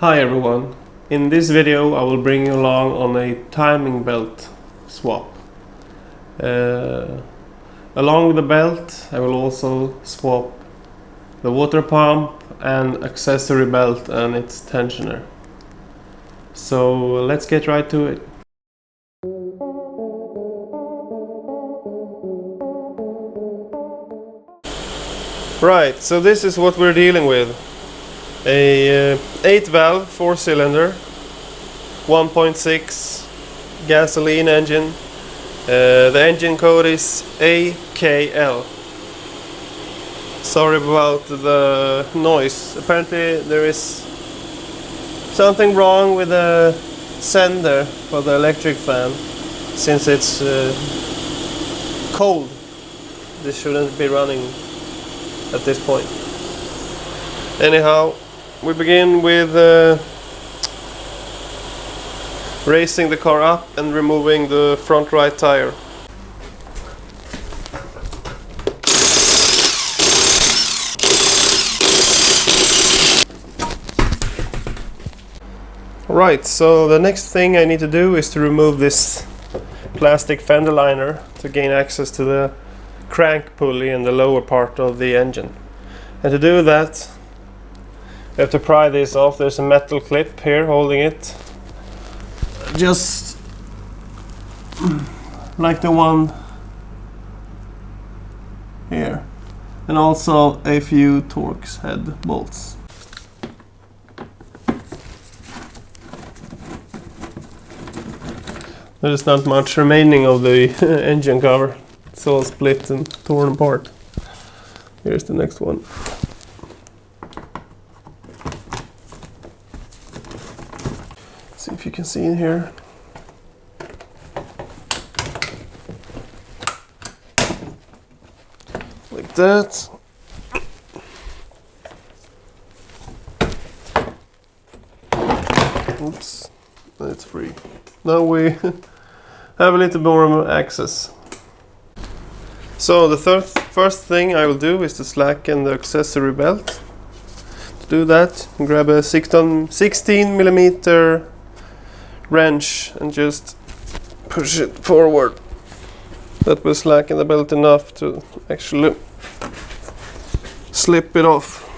Hi everyone, in this video I will bring you along on a timing belt swap. Along with the belt I will also swap the water pump and accessory belt and its tensioner. So let's get right to it. Right, so this is what we're dealing with. A 8 valve 4-cylinder 1.6 gasoline engine. The engine code is AKL. Sorry about the noise. Apparently there is something wrong with the sender for the electric fan. Since it's cold, this shouldn't be running at this point. Anyhow, we begin with raising the car up and removing the front right tire. Right, so the next thing I need to do is to remove this plastic fender liner to gain access to the crank pulley in the lower part of the engine. And to do that, you have to pry this off. There's a metal clip here holding it, just like the one here, and also a few Torx head bolts. There's not much remaining of the engine cover. It's all split and torn apart. Here's the next one. See if you can see in here. Like that. Oops, it's free. Now we have a little more access. So the first thing I will do is to slacken the accessory belt. To do that, grab a 16mm wrench and just push it forward. That will slacken the belt enough to actually slip it off.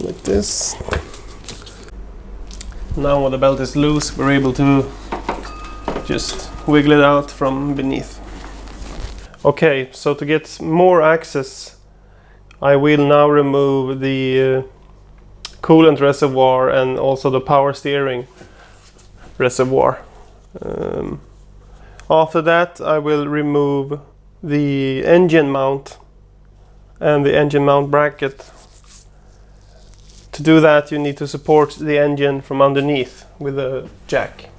Like this. Now when the belt is loose, we're able to just wiggle it out from beneath. Okay, so to get more access, I will now remove the coolant reservoir and also the power steering reservoir. After that, I will remove the engine mount and the engine mount bracket. To do that, you need to support the engine from underneath with a jack.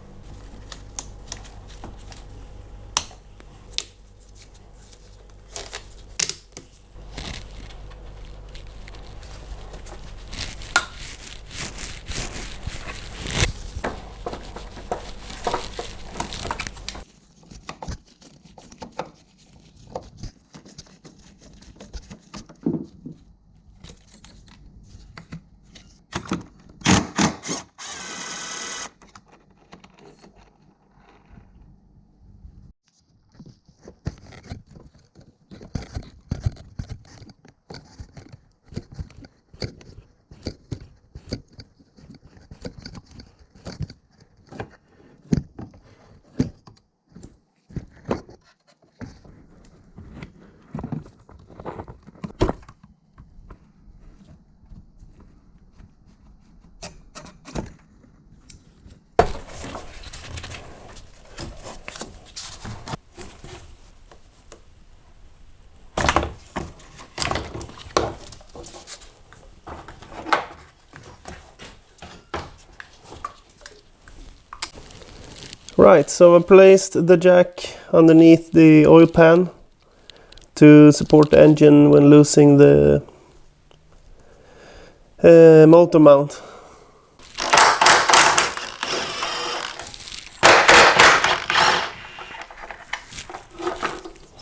Right, so I placed the jack underneath the oil pan to support the engine when losing the motor mount.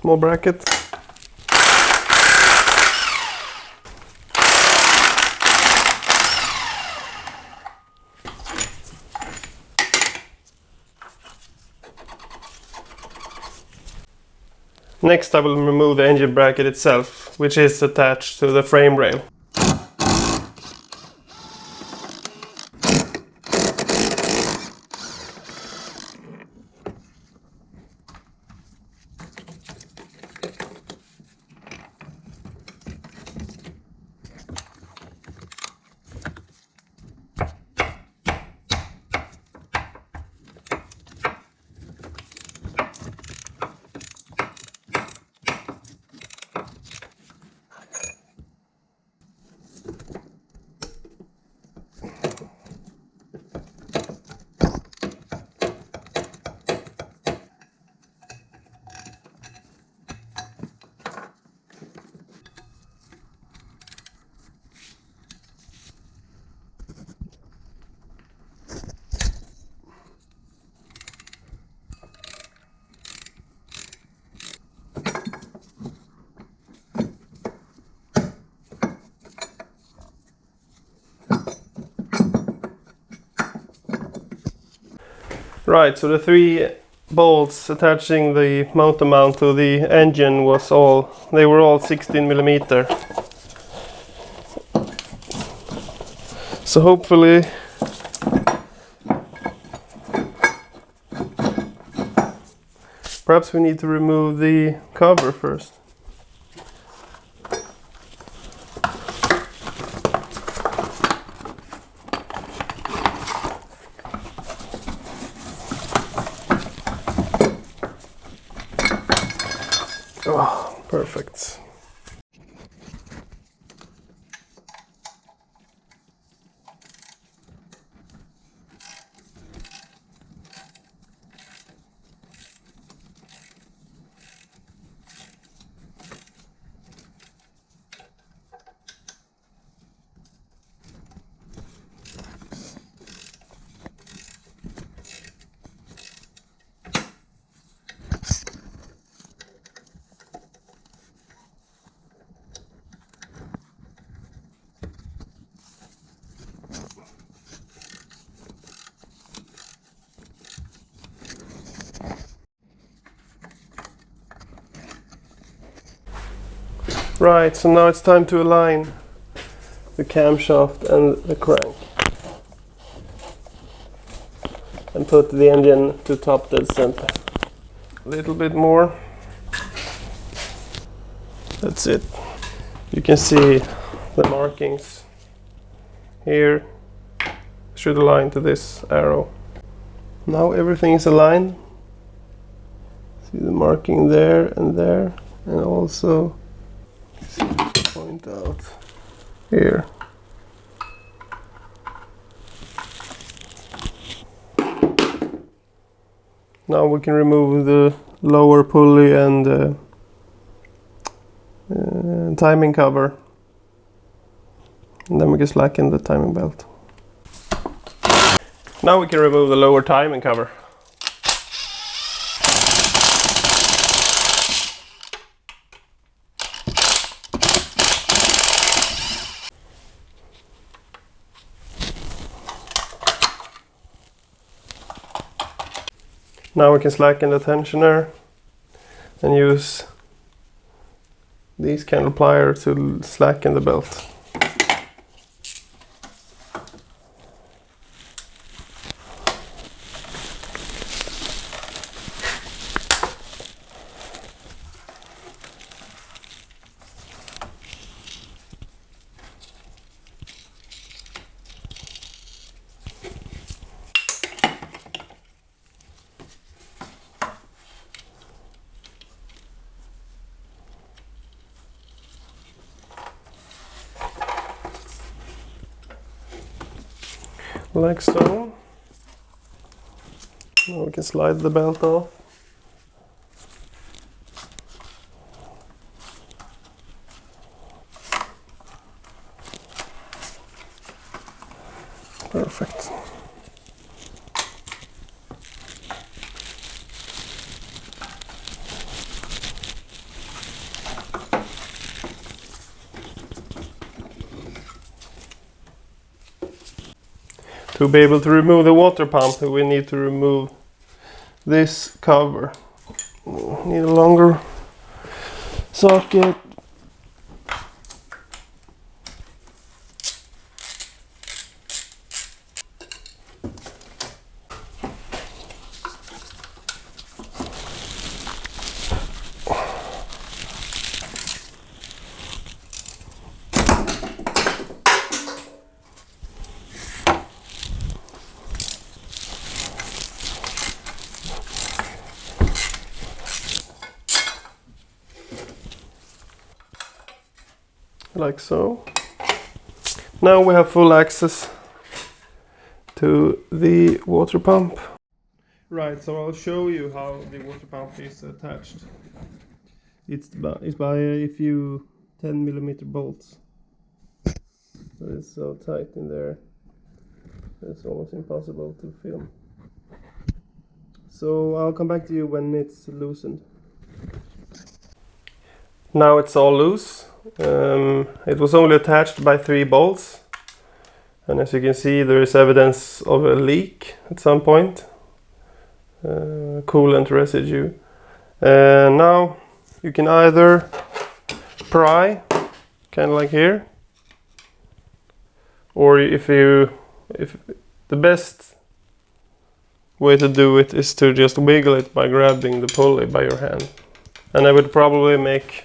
small bracket. Next I will remove the engine bracket itself, which is attached to the frame rail. Right, so the 3 bolts attaching the motor mount to the engine they were all 16mm. So hopefully perhaps we need to remove the cover first. Oh, perfect. Right, so now it's time to align the camshaft and the crank. And put the engine to top dead center. A little bit more. That's it. You can see the markings here. Should align to this arrow. Now everything is aligned. See the marking there, and also point out here. Now we can remove the lower pulley and timing cover, and then we can slacken the timing belt. Now we can remove the lower timing cover. Now we can slacken the tensioner and use these kind of pliers to slacken the belt. Like so. Now we can slide the belt off. Perfect. To be able to remove the water pump, we need to remove this cover. Need a longer socket. Like so. Now we have full access to the water pump. Right, so I'll show you how the water pump is attached. It's by a few 10mm bolts. It's so tight in there, it's almost impossible to film. So I'll come back to you when it's loosened. Now it's all loose. It was only attached by 3 bolts, and as you can see there is evidence of a leak at some point, coolant residue. Now you can either pry, kind of like here, or if the best way to do it is to just wiggle it by grabbing the pulley by your hand, and I would probably make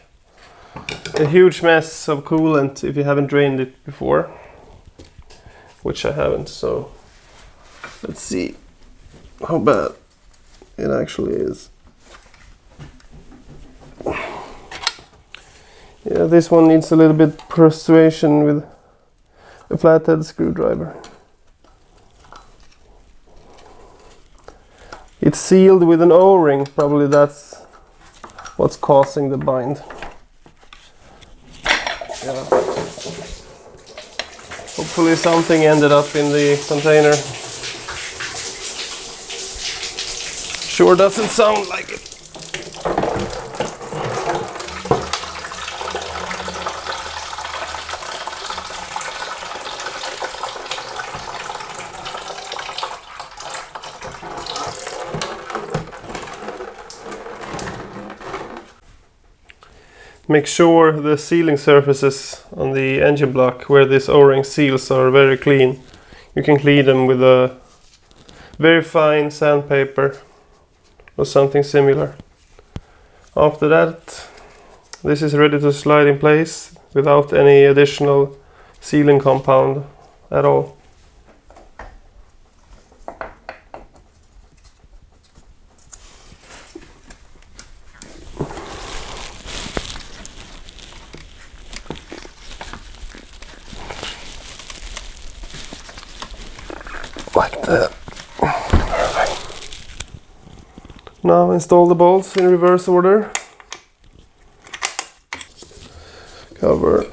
a huge mess of coolant if you haven't drained it before, which I haven't, so let's see how bad it actually is. Yeah, this one needs a little bit persuasion with a flathead screwdriver. It's sealed with an O-ring, probably that's what's causing the bind. Yeah. Hopefully something ended up in the container. Sure doesn't sound like it. Make sure the sealing surfaces on the engine block where this O-ring seals are very clean. You can clean them with a very fine sandpaper or something similar. After that, this is ready to slide in place without any additional sealing compound at all. Like that. Perfect. Now install the bolts in reverse order. Cover.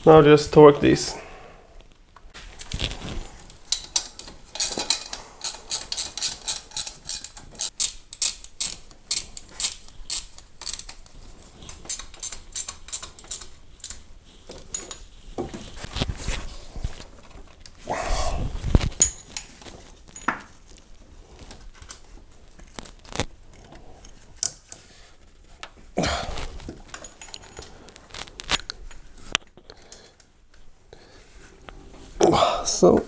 Now just torque these. So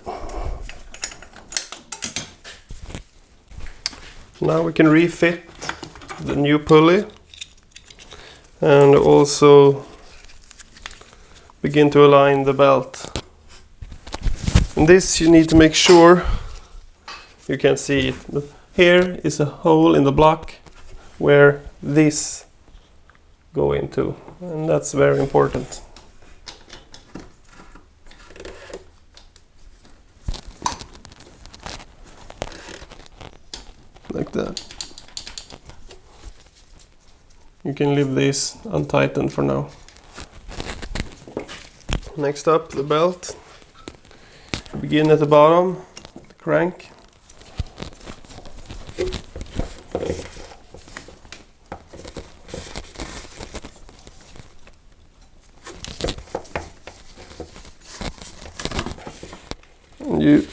now we can refit the new pulley and also begin to align the belt. And this you need to make sure you can see it, but here is a hole in the block where this go into, and that's very important. Like that. You can leave this untightened for now. Next up, the belt. Begin at the bottom, the crank. And you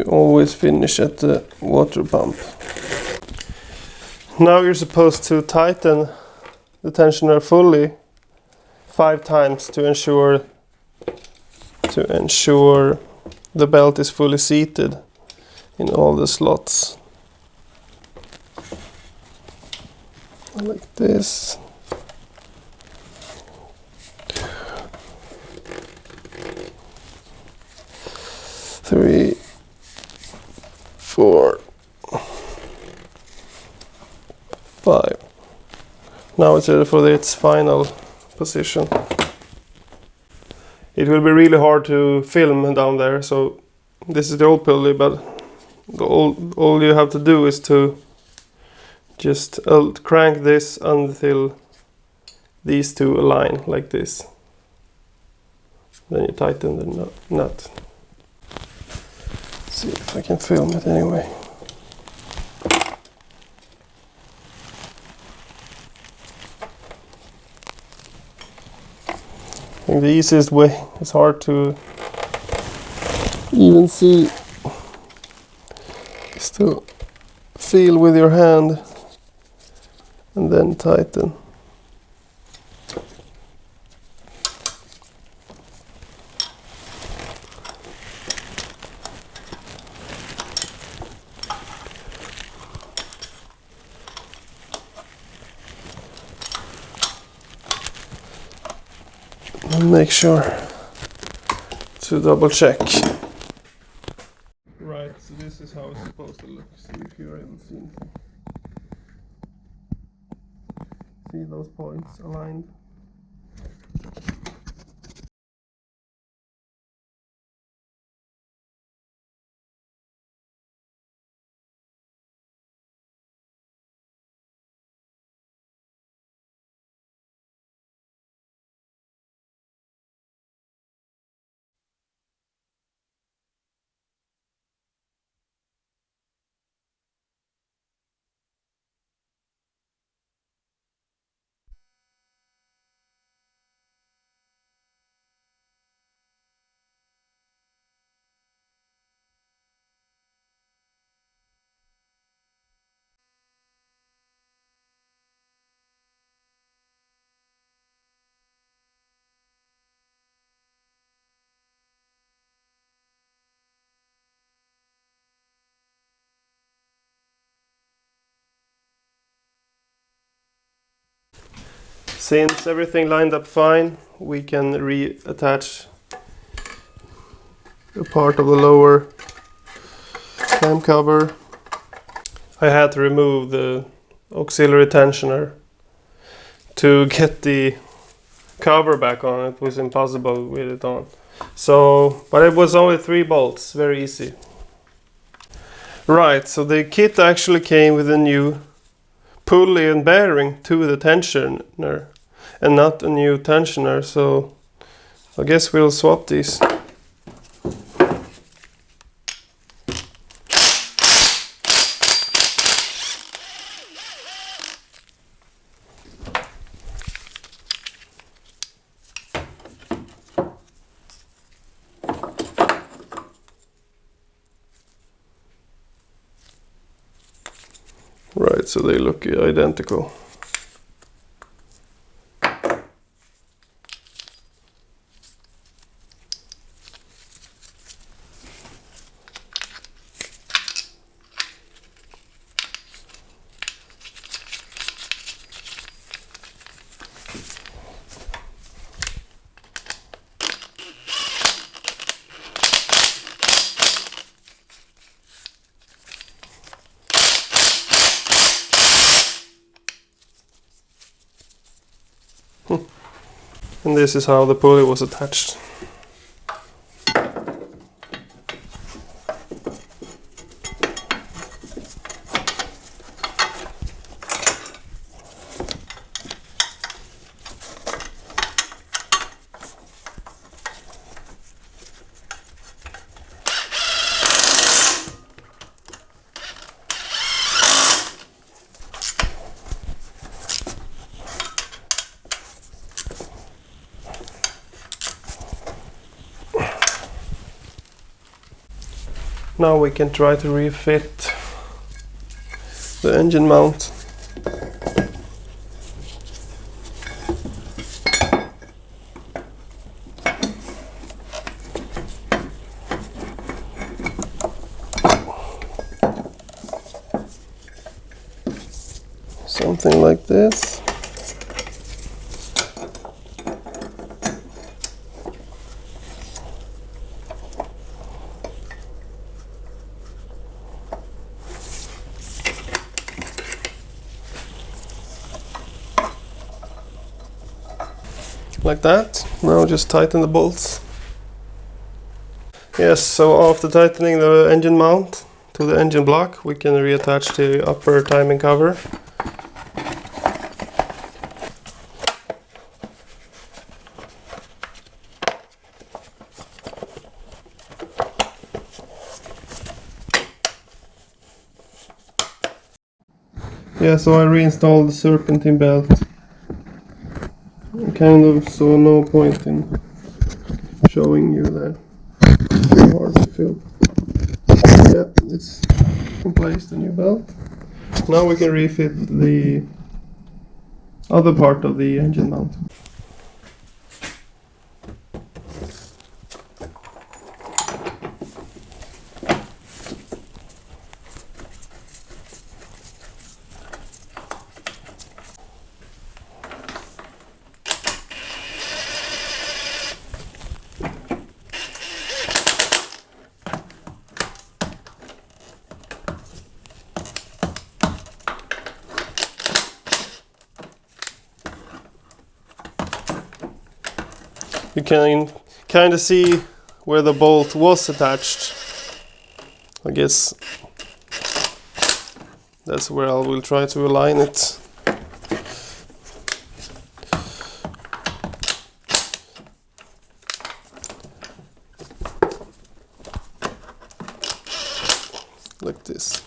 always finish at the water pump. Now you're supposed to tighten the tensioner fully 5 times to ensure the belt is fully seated in all the slots. Like this. 3, 4, 5. Now it's ready for its final position. It will be really hard to film down there, so this is the old pulley, but all you have to do is to just crank this until these two align like this. Then you tighten the nut. Let's see if I can film it anyway. I think the easiest way, it's hard to even see, is to feel with your hand and then tighten. And make sure to double check. Right, so this is how it's supposed to look. See if you're able to see anything. See those points aligned? Since everything lined up fine, we can reattach a part of the lower cam cover. I had to remove the auxiliary tensioner to get the cover back on. It was impossible with it on. So, but it was only 3 bolts, very easy. Right, so the kit actually came with a new pulley and bearing to the tensioner and not a new tensioner, so I guess we'll swap these. Right, so they look identical. And this is how the pulley was attached. Now we can try to refit the engine mount. Something like this. Like that. Now just tighten the bolts. Yes, so after tightening the engine mount to the engine block, we can reattach the upper timing cover. Yeah, so I reinstalled the serpentine belt. I kind of saw no point in showing you that. It's hard to feel. Yeah, it's in place, the new belt. Now we can refit the other part of the engine mount. You can kind of see where the bolt was attached. I guess that's where I will try to align it. Like this.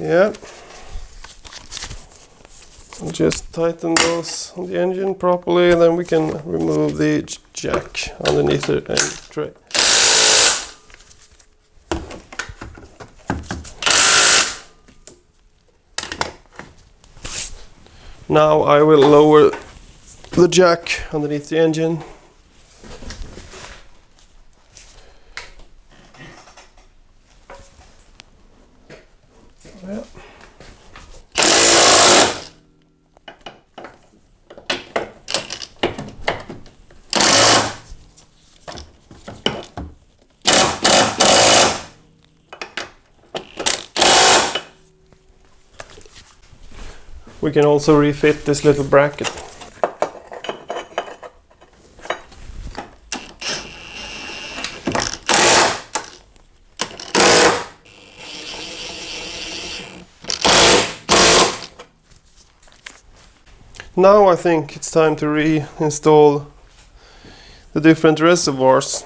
Yeah, just tighten those on the engine properly, and then we can remove the jack underneath the end tray. Now I will lower the jack underneath the engine. Yeah. We can also refit this little bracket. Now I think it's time to reinstall the different reservoirs.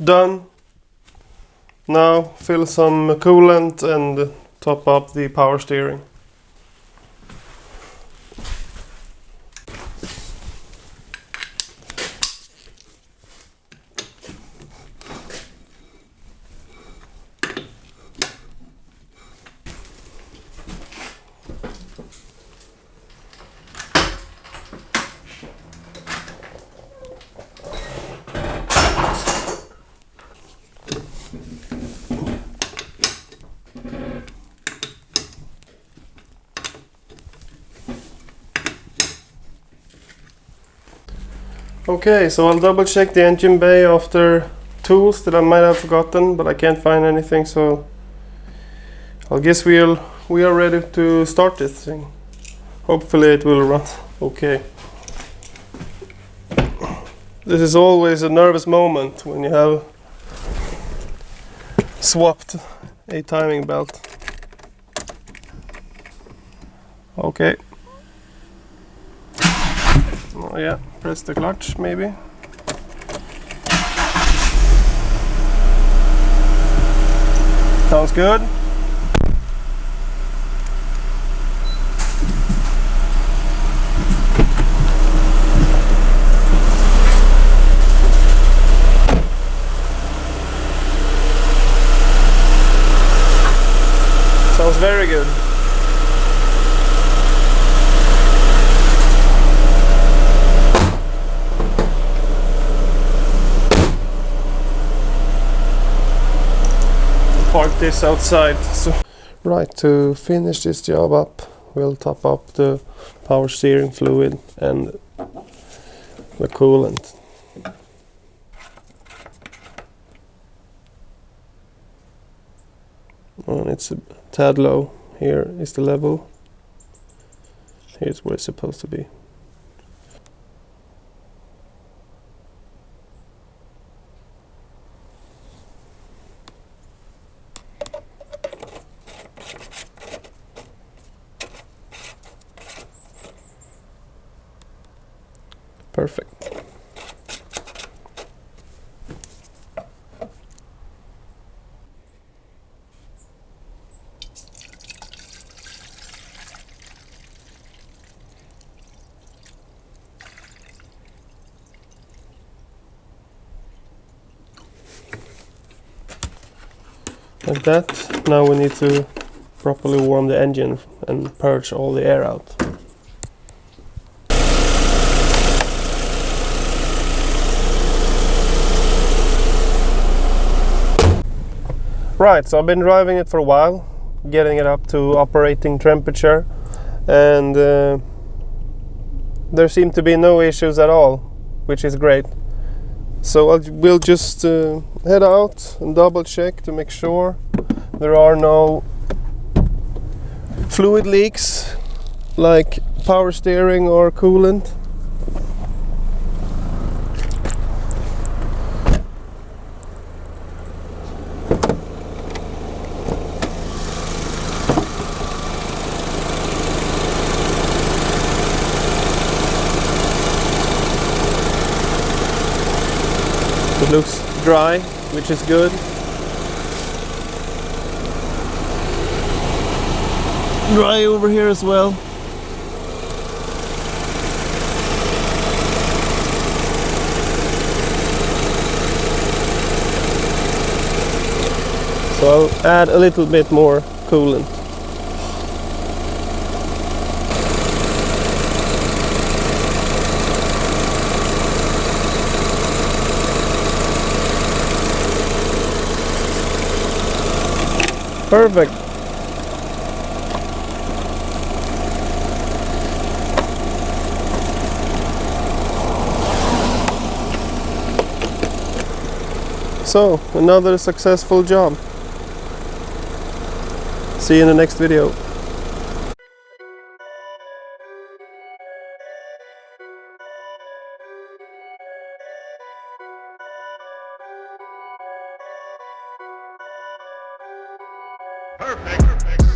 Done. Now fill some coolant and top up the power steering. Okay, so I'll double check the engine bay after tools that I might have forgotten, but I can't find anything, so I guess we are ready to start this thing. Hopefully it will run okay. This is always a nervous moment when you have swapped a timing belt. Okay. Oh yeah, press the clutch maybe. Sounds good. Sounds very good. Park this outside. So right, to finish this job up, we'll top up the power steering fluid and the coolant. And it's a tad low. Here is the level. Here's where it's supposed to be. Perfect. Like that. Now we need to properly warm the engine and purge all the air out. Right, so I've been driving it for a while, getting it up to operating temperature, and there seem to be no issues at all, which is great. So we'll just head out and double check to make sure there are no fluid leaks like power steering or coolant. It looks dry, which is good. Dry over here as well. So I'll add a little bit more coolant. Perfect. So, another successful job. See you in the next video. Perfect.